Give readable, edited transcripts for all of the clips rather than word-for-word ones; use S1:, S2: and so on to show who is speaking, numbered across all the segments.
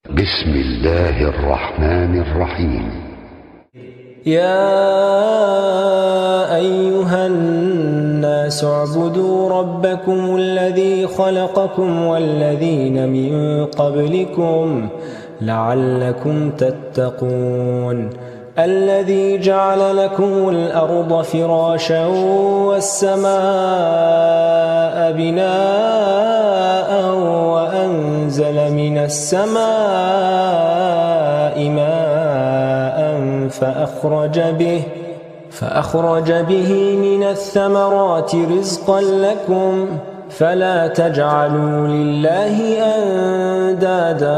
S1: بسم الله الرحمن الرحيم.
S2: يا أيها الناس اعبدوا ربكم الذي خلقكم والذين من قبلكم لعلكم تتقون الذي جعل لكم الأرض فراشا والسماء بناء وأنزل من السماء ماء فأخرج به من الثمرات رزقا لكم فلا تجعلوا لله أندادا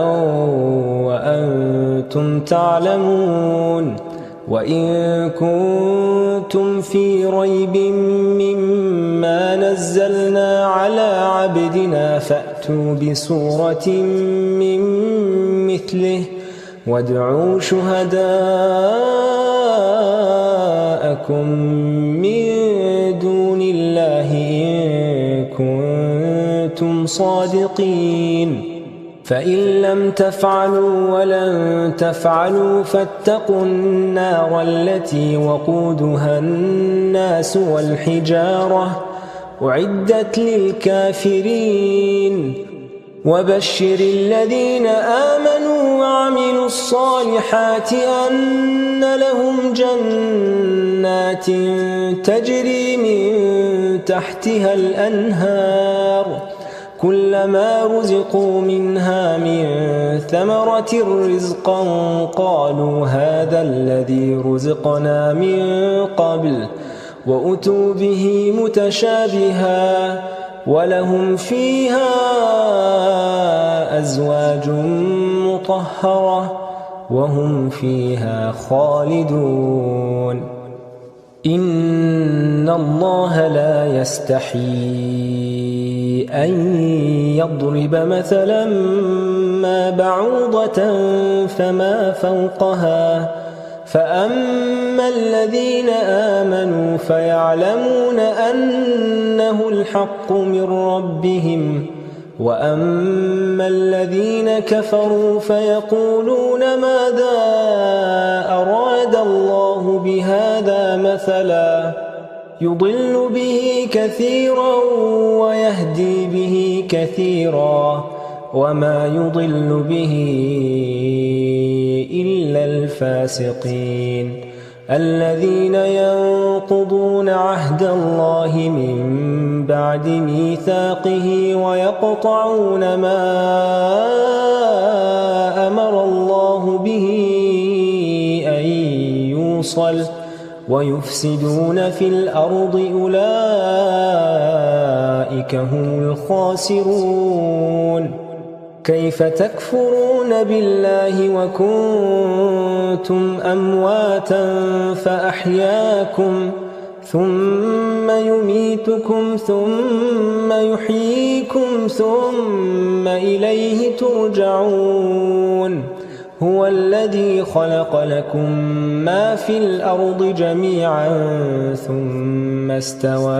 S2: وأنتم تعلمون وإن كنتم في ريب مما نزلنا على عبدنا فأتوا بسورة من مثله وادعوا شهداءكم من دون الله إن كنتم صادقين فإن لم تفعلوا ولن تفعلوا فاتقوا النار التي وقودها الناس والحجارة أعدت للكافرين وبشر الذين آمنوا وعملوا الصالحات أن لهم جنات تجري من تحتها الأنهار كلما رزقوا منها من ثمرة رزقا قالوا هذا الذي رزقنا من قبل وأتوا به متشابها ولهم فيها أزواج مطهرة وهم فيها خالدون إن الله لا يستحيي أن يضرب مثلا ما بعوضة فما فوقها فأما الذين آمنوا فيعلمون أنه الحق من ربهم وأما الذين كفروا فيقولون ماذا أراد الله بهذا مثلا يضل به كثيرا ويهدي به كثيرا وما يضل به إلا الفاسقين الذين ينقضون عهد الله من بعد ميثاقه ويقطعون ما أمر الله به أن يوصل ويفسدون في الأرض أولئك هم الخاسرون كيف تكفرون بالله وكنتم أمواتا فأحياكم ثم يميتكم ثم يحييكم ثم إليه ترجعون هو الذي خلق لكم ما في الأرض جميعا ثم استوى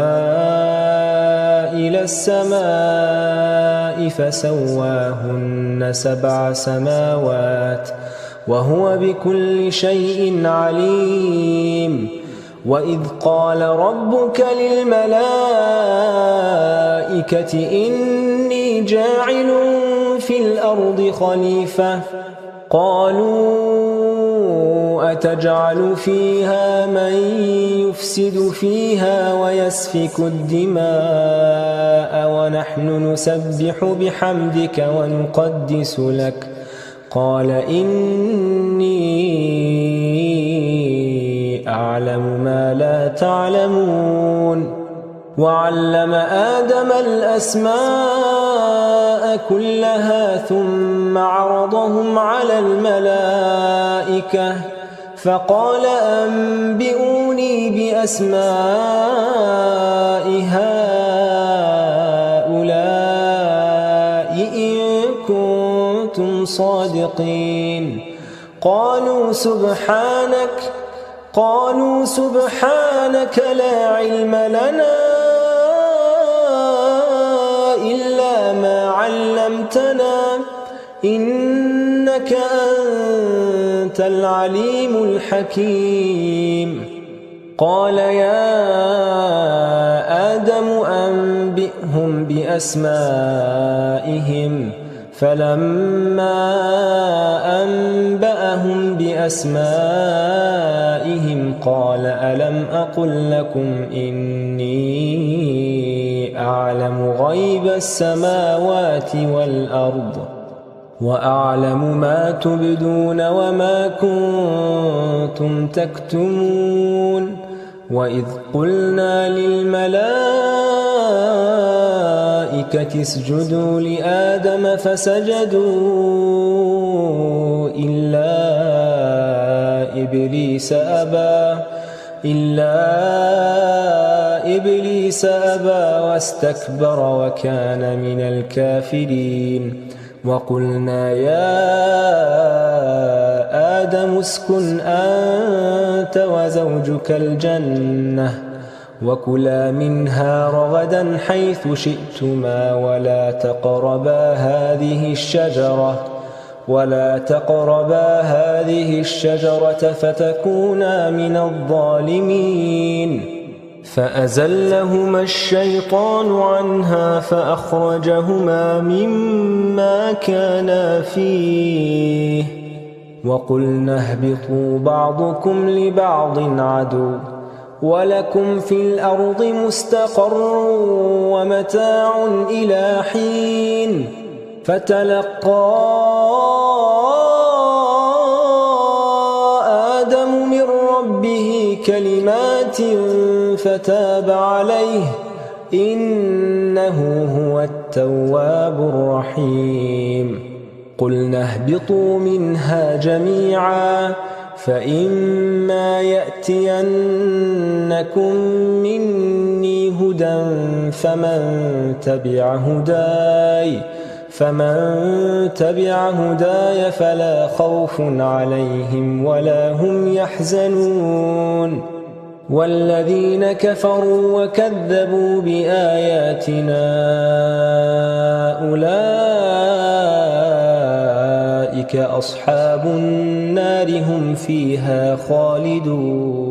S2: إلى السماء فسواهن 7 سماوات وهو بكل شيء عليم وإذ قال ربك للملائكة إني جاعل في الأرض خليفة قالوا أتجعل فيها من يفسد فيها ويسفك الدماء ونحن نسبح بحمدك ونقدس لك قال إني أعلم ما لا تعلمون وعلم آدم الأسماء كلها ثم عرضهم على الملائكة فقال أنبئوني بأسماء هؤلاء إن كنتم صادقين قالوا سبحانك لا علم لنا إلا ما علمتنا إنك إنك أنت العليم الحكيم قال يا آدم أنبئهم بأسمائهم فلما أنبأهم بأسمائهم قال ألم أقل لكم إني أعلم غيب السماوات والأرض وأعلم ما تبدون وما كنتم تكتمون وإذ قلنا للملائكة اسجدوا لآدم فسجدوا إلا إبليس أبى واستكبر وكان من الكافرين وقلنا يا آدم اسكن أنت وزوجك الجنة وكلا منها رغدا حيث شئتما ولا تقربا هذه الشجرة فتكونا من الظالمين فأزلهما الشيطان عنها فأخرجهما مما كانا فيه وقلنا اهبطوا بعضكم لبعض عدو ولكم في الأرض مستقر ومتاع إلى حين فتلقى آدم من ربه كلمات فتاب عليه إنه هو التواب الرحيم قلنا اهبطوا منها جميعا فإما يأتينكم مني هدى فمن تبع هداي فلا خوف عليهم ولا هم يحزنون والذين كفروا وكذبوا بآياتنا أولئك أصحاب النار هم فيها خالدون